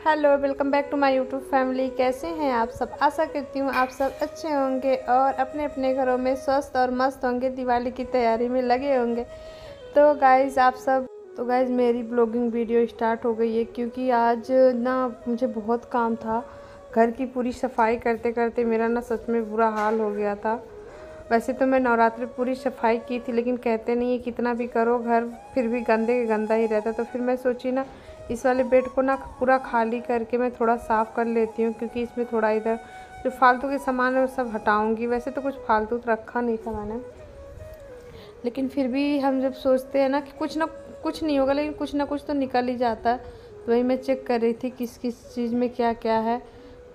Hello, welcome back to my YouTube family. कैसे हैं आप सब? आशा करती हूँ आप सब अच्छे होंगे और अपने अपने घरों में स्वस्थ और मस्त होंगे, दिवाली की तैयारी में लगे होंगे। तो गाइज़ मेरी ब्लॉगिंग वीडियो स्टार्ट हो गई है क्योंकि आज ना मुझे बहुत काम था। घर की पूरी सफाई करते करते मेरा ना सच में बुरा हाल हो गया था। वैसे तो मैं नवरात्रि पूरी सफाई की थी, लेकिन कहते नहीं है कितना भी करो घर फिर भी गंदे गंदा ही रहता। तो फिर मैं सोची ना इस वाले बेड को ना पूरा खाली करके मैं थोड़ा साफ़ कर लेती हूँ, क्योंकि इसमें थोड़ा इधर जो फालतू के सामान है वो सब हटाऊँगी। वैसे तो कुछ फालतू तो रखा नहीं था मैंने, लेकिन फिर भी हम जब सोचते हैं ना कि कुछ नहीं होगा, लेकिन कुछ ना कुछ तो निकल ही जाता है। तो वही मैं चेक कर रही थी किस किस चीज़ में क्या क्या है।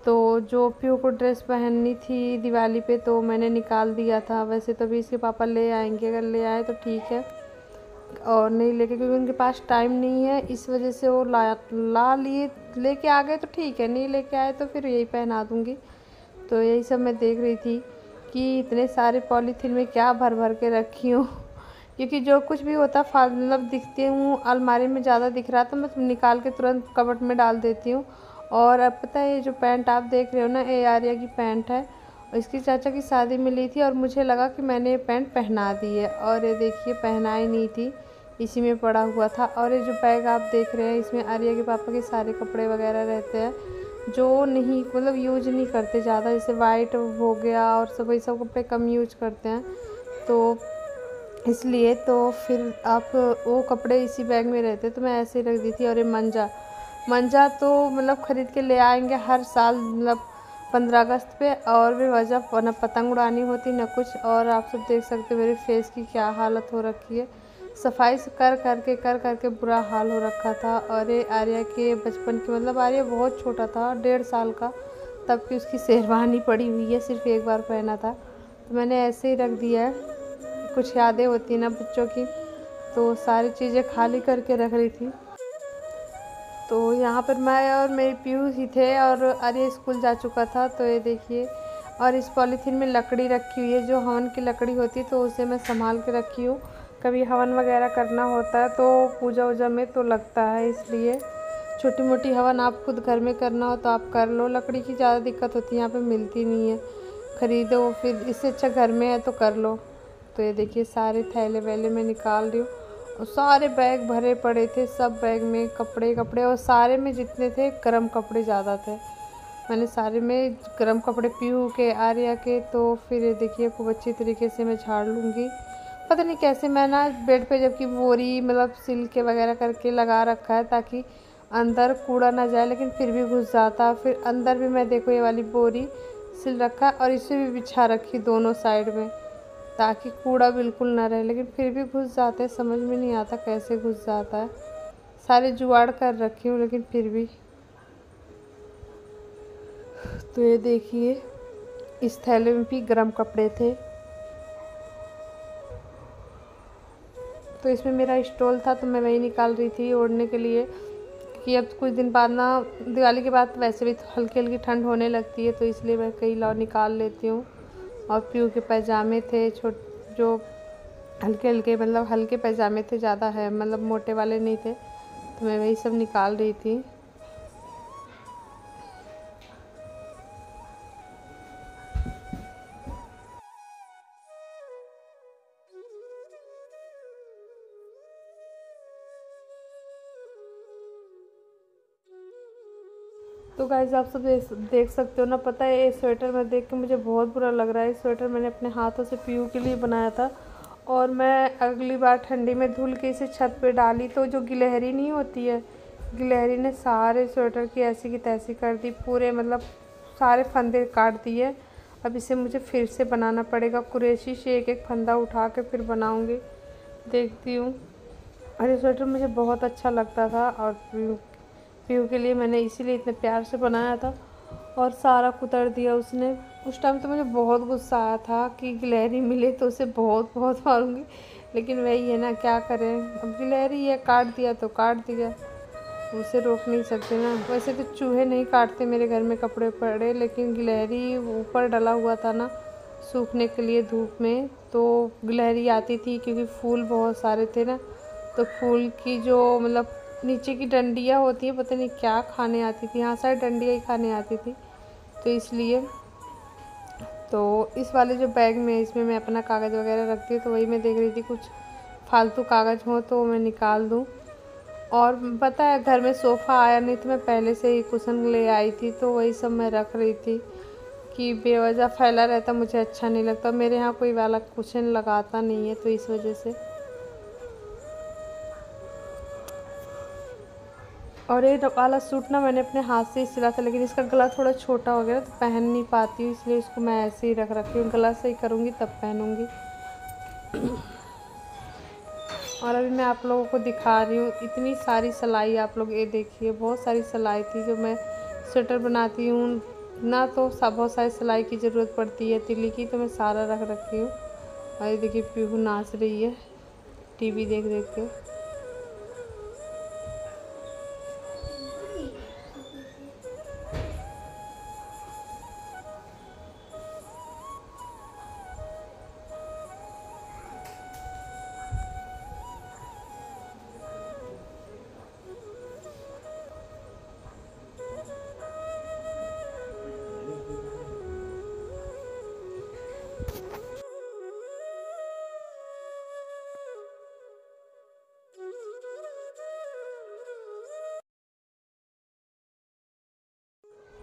तो जो पीहू को ड्रेस पहननी थी दिवाली पे तो मैंने निकाल दिया था। वैसे तो भी इसके पापा ले आएंगे, अगर ले आए तो ठीक है, और नहीं लेके, क्योंकि उनके पास टाइम नहीं है, इस वजह से वो ला लिए लेके आ गए तो ठीक है, नहीं लेके आए तो फिर यही पहना दूँगी। तो यही सब मैं देख रही थी कि इतने सारे पॉलीथीन में क्या भर भर के रखी हूँ क्योंकि जो कुछ भी होता मतलब दिखती हूँ अलमारी में ज़्यादा दिख रहा तो मैं निकाल के तुरंत कबर्ड में डाल देती हूँ। और अब पता है ये जो पैंट आप देख रहे हो ना, ये आर्या की पैंट है और इसकी चाचा की शादी में ली थी और मुझे लगा कि मैंने ये पैंट पहना दी है, और ये देखिए पहनाई नहीं थी, इसी में पड़ा हुआ था। और ये जो बैग आप देख रहे हैं इसमें आर्या के पापा के सारे कपड़े वगैरह रहते हैं जो नहीं मतलब यूज नहीं करते ज़्यादा, जैसे वाइट हो गया और सब ये सब कपड़े कम यूज करते हैं, तो इसलिए तो फिर आप वो कपड़े इसी बैग में रहते तो मैं ऐसे ही रख दी थी। और ये मंजा तो मतलब ख़रीद के ले आएंगे हर साल, मतलब 15 अगस्त पे, और भी वजह न पतंग उड़ानी होती न कुछ। और आप सब देख सकते हो मेरे फेस की क्या हालत हो रखी है, सफाई से कर करके बुरा हाल हो रखा था। और ये आर्या के बचपन की, मतलब आर्या बहुत छोटा था, 1.5 साल का, तब की उसकी शेरवानी पड़ी हुई है, सिर्फ एक बार पहना था तो मैंने ऐसे ही रख दिया है। कुछ यादें होती ना बच्चों की, तो सारी चीज़ें खाली करके रख रही थी। तो यहाँ पर मैं और मेरी पीहू ही थे और आर्य स्कूल जा चुका था। तो ये देखिए, और इस पॉलीथीन में लकड़ी रखी हुई है जो हवन की लकड़ी होती है, तो उसे मैं संभाल के रखी हूँ। कभी हवन वगैरह करना होता है तो पूजा वूजा में तो लगता है, इसलिए छोटी मोटी हवन आप खुद घर में करना हो तो आप कर लो। लकड़ी की ज़्यादा दिक्कत होती है, यहाँ पे मिलती नहीं है, ख़रीदो, फिर इससे अच्छा घर में है तो कर लो। तो ये देखिए सारे थैले वैले मैं निकाल रही हूँ और सारे बैग भरे पड़े थे, सब बैग में कपड़े कपड़े, और सारे में जितने थे गर्म कपड़े ज़्यादा थे, मैंने सारे में गर्म कपड़े पीहू के आर्या के। तो फिर ये देखिए खूब अच्छी तरीके से मैं झाड़ लूँगी। पता नहीं कैसे मैं ना बेड पे जबकि बोरी मतलब सिल के वगैरह करके लगा रखा है ताकि अंदर कूड़ा ना जाए, लेकिन फिर भी घुस जाता। फिर अंदर भी मैं देखो ये वाली बोरी सिल रखा और इसे भी बिछा रखी दोनों साइड में ताकि कूड़ा बिल्कुल ना रहे, लेकिन फिर भी घुस जाते हैं, समझ में नहीं आता कैसे घुस जाता है। सारे जुगाड़ कर रखी हूँ लेकिन फिर भी। तो ये देखिए इस थैले में भी गर्म कपड़े थे, तो इसमें मेरा स्टॉल था तो मैं वही निकाल रही थी ओढ़ने के लिए कि अब कुछ दिन बाद ना दिवाली के बाद वैसे भी हल्की हल्की ठंड होने लगती है, तो इसलिए मैं कई लाव निकाल लेती हूँ। और पीहू के पैजामे थे जो हल्के हल्के, मतलब हल्के पैजामे थे, ज़्यादा है मतलब मोटे वाले नहीं थे, तो मैं वही सब निकाल रही थी। तो गाइस आप सब देख सकते हो ना, पता है ये स्वेटर मैं देख के मुझे बहुत बुरा लग रहा है। ये स्वेटर मैंने अपने हाथों से पीहू के लिए बनाया था और मैं अगली बार ठंडी में धुल के इसे छत पे डाली तो जो गिलहरी नहीं होती है, गिलहरी ने सारे स्वेटर की ऐसी की तैसी कर दी, पूरे मतलब सारे फंदे काट दिए। अब इसे मुझे फिर से बनाना पड़ेगा, कुरेशी से एक एक फंदा उठा के फिर बनाऊँगी, देखती हूँ। और ये स्वेटर मुझे बहुत अच्छा लगता था और पीहू के लिए मैंने इसीलिए इतने प्यार से बनाया था, और सारा कुतर दिया उसने। उस टाइम तो मुझे बहुत गुस्सा आया था कि गिलहरी मिले तो उसे बहुत बहुत मारूंगी, लेकिन वही है ना, क्या करें, अब गिलहरी है, काट दिया तो काट दिया, उसे रोक नहीं सकते ना। वैसे तो चूहे नहीं काटते मेरे घर में कपड़े पड़े, लेकिन गिलहरी ऊपर डला हुआ था ना सूखने के लिए धूप में, तो गिलहरी आती थी क्योंकि फूल बहुत सारे थे ना, तो फूल की जो मतलब नीचे की डंडियाँ होती हैं, पता नहीं क्या खाने आती थी, हाँ सारी डंडियाँ ही खाने आती थी, तो इसलिए। तो इस वाले जो बैग में इसमें मैं अपना कागज़ वगैरह रखती हूँ, तो वही मैं देख रही थी कुछ फालतू कागज़ हो तो मैं निकाल दूँ। और पता है घर में सोफ़ा आया नहीं तो मैं पहले से ही कुशन ले आई थी, तो वही सब मैं रख रही थी कि बेवजह फैला रहता मुझे अच्छा नहीं लगता। मेरे यहाँ कोई वाला कुशन लगाता नहीं है, तो इस वजह से। और ये वाला सूट ना मैंने अपने हाथ से ही सिला था, लेकिन इसका गला थोड़ा छोटा हो गया तो पहन नहीं पाती हूँ, इसलिए इसको मैं ऐसे ही रख रखी हूँ। गला सही करूँगी तब पहनूँगी। और अभी मैं आप लोगों को दिखा रही हूँ इतनी सारी सिलाई, आप लोग ये देखिए बहुत सारी सिलाई थी। जो मैं स्वेटर बनाती हूँ ना, तो सब बहुत सारी सिलाई की ज़रूरत पड़ती है तिल्ली की, तो मैं सारा रख रखी हूँ। और ये देखिए पीहू नाच रही है टीवी देख देख के।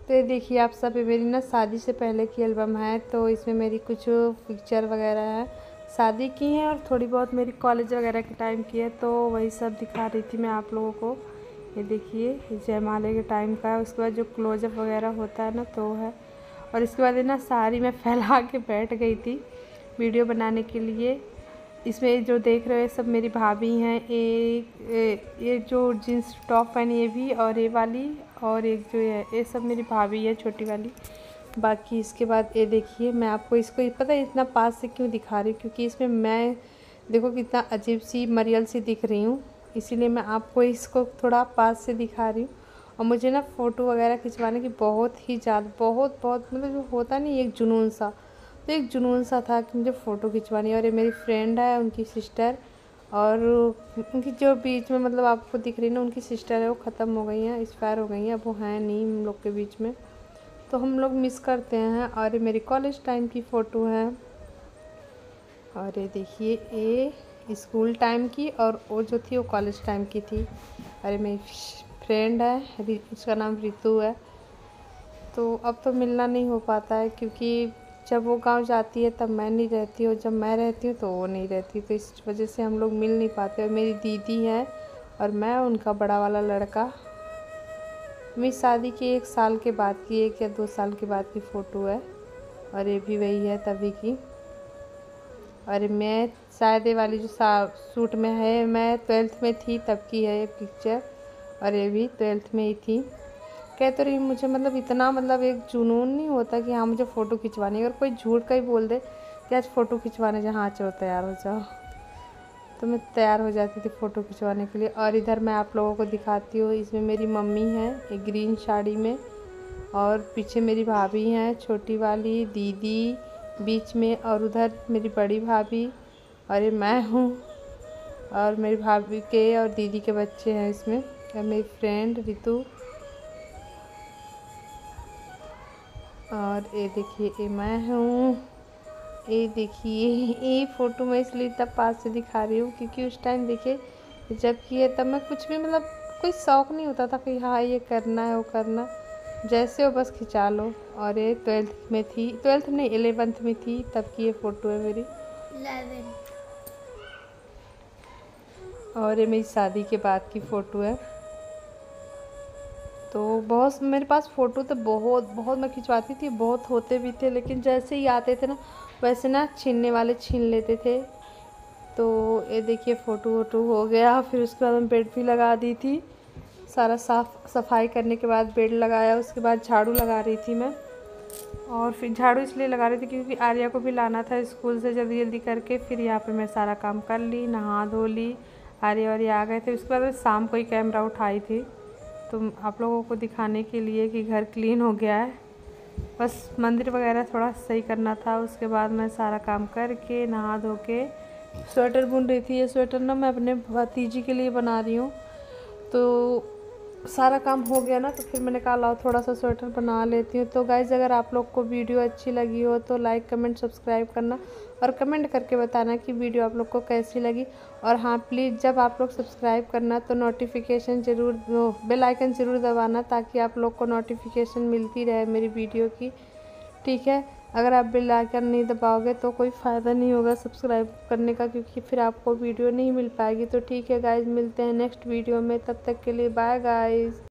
तो ये देखिए आप सब, ये मेरी ना शादी से पहले की एल्बम है, तो इसमें मेरी कुछ पिक्चर वगैरह है शादी की हैं, और थोड़ी बहुत मेरी कॉलेज वगैरह के टाइम की है, तो वही सब दिखा रही थी मैं आप लोगों को। ये देखिए जयमाले के टाइम का है, उसके बाद जो क्लोजअप वगैरह होता है ना तो है। और इसके बाद ना साड़ी मैं फैला के बैठ गई थी वीडियो बनाने के लिए। इसमें जो देख रहे हो सब मेरी भाभी हैं। ये जो जीन्स टॉप पहनी ये भी, और ये वाली, और एक जो है ये सब मेरी भाभी है छोटी वाली। बाकी इसके बाद ये देखिए मैं आपको इसको पता है इतना पास से क्यों दिखा रही हूँ, क्योंकि इसमें मैं देखो कितना अजीब सी मरियल सी दिख रही हूँ, इसीलिए मैं आपको इसको थोड़ा पास से दिखा रही हूँ। और मुझे ना फ़ोटो वगैरह खिंचवाने की बहुत ही ज़्यादा बहुत मतलब जो होता नहीं एक जुनून सा, तो एक जुनून सा था कि मुझे फ़ोटो खिंचवानी है। और ये मेरी फ्रेंड है, उनकी सिस्टर, और उनकी जो बीच में मतलब आपको दिख रही है ना उनकी सिस्टर है, वो ख़त्म हो गई हैं, एक्सपायर हो गई हैं, अब वो हैं नहीं हम लोग के बीच में, तो हम लोग मिस करते हैं। और ये मेरी कॉलेज टाइम की फ़ोटो है। और ये देखिए ये स्कूल टाइम की, और वो जो थी वो कॉलेज टाइम की थी। अरे मेरी फ्रेंड है, उसका नाम रितु है। तो अब तो मिलना नहीं हो पाता है, क्योंकि जब वो गांव जाती है तब मैं नहीं रहती हूँ, जब मैं रहती हूँ तो वो नहीं रहती, तो इस वजह से हम लोग मिल नहीं पाते। और मेरी दीदी है और मैं उनका बड़ा वाला लड़का। मेरी शादी के 1 साल के बाद की, 1 या 2 साल के बाद की फ़ोटो है। और ये भी वही है तभी की। और मैं शायद ये वाली जो सूट में है, मैं 12th में थी तब की है ये पिक्चर, और ये भी 12th में ही थी। कह तो रही मुझे मतलब इतना मतलब एक जुनून नहीं होता कि हाँ मुझे फ़ोटो खिंचवानी है। अगर कोई झूठ का ही बोल दे कि आज फ़ोटो खिंचवाने जहाँ चलो तैयार हो जाओ, तो मैं तैयार हो जाती थी फ़ोटो खिंचवाने के लिए। और इधर मैं आप लोगों को दिखाती हूँ, इसमें मेरी मम्मी है एक ग्रीन साड़ी में, और पीछे मेरी भाभी हैं छोटी वाली, दीदी बीच में, और उधर मेरी बड़ी भाभी, और ये मैं हूँ, और मेरी भाभी के और दीदी के बच्चे हैं इसमें, और मेरी फ्रेंड रितु। और ये देखिए ये मैं हूँ। ये देखिए ये फ़ोटो मैं इसलिए तब पास से दिखा रही हूँ क्योंकि उस टाइम देखिए जब किए तब मैं कुछ भी मतलब कोई शौक़ नहीं होता था कि हाँ ये करना है वो करना, जैसे हो बस खिंचा लो। और ये 12th में थी, 12th में नहीं 11th में थी तब की ये फ़ोटो है मेरी। 11। और ये मेरी शादी के बाद की फ़ोटो है। तो बहुत मेरे पास फ़ोटो तो बहुत मैं खिंचवाती थी, बहुत होते भी थे, लेकिन जैसे ही आते थे ना वैसे ना छीनने वाले छीन लेते थे। तो ये देखिए फ़ोटो वोटो हो गया। फिर उसके बाद मैं बेड भी लगा दी थी, सारा सफाई करने के बाद बेड लगाया। उसके बाद झाड़ू लगा रही थी मैं, और फिर झाड़ू इसलिए लगा रही थी क्योंकि आर्या को भी लाना था स्कूल से जल्दी जल्दी करके। फिर यहाँ पे मैं सारा काम कर ली, नहा धो ली, आर्या और ये आ गए थे। उसके बाद मैं शाम को ही कैमरा उठाई थी तो आप लोगों को दिखाने के लिए कि घर क्लीन हो गया है, बस मंदिर वगैरह थोड़ा सही करना था। उसके बाद मैं सारा काम करके नहा धो के स्वेटर बुन रही थी। ये स्वेटर ना मैं अपने भतीजी के लिए बना रही हूँ, तो सारा काम हो गया ना, तो फिर मैंने कहा लाओ थोड़ा सा स्वेटर बना लेती हूँ। तो गाइज़ अगर आप लोग को वीडियो अच्छी लगी हो तो लाइक कमेंट सब्सक्राइब करना और कमेंट करके बताना कि वीडियो आप लोग को कैसी लगी। और हाँ प्लीज़, जब आप लोग सब्सक्राइब करना तो नोटिफिकेशन ज़रूर, बेल आइकन ज़रूर दबाना, ताकि आप लोग को नोटिफिकेशन मिलती रहे मेरी वीडियो की, ठीक है। अगर आप बेल आइकन नहीं दबाओगे तो कोई फ़ायदा नहीं होगा सब्सक्राइब करने का, क्योंकि फिर आपको वीडियो नहीं मिल पाएगी। तो ठीक है गाइज़, मिलते हैं नेक्स्ट वीडियो में, तब तक के लिए बाय गाइज़।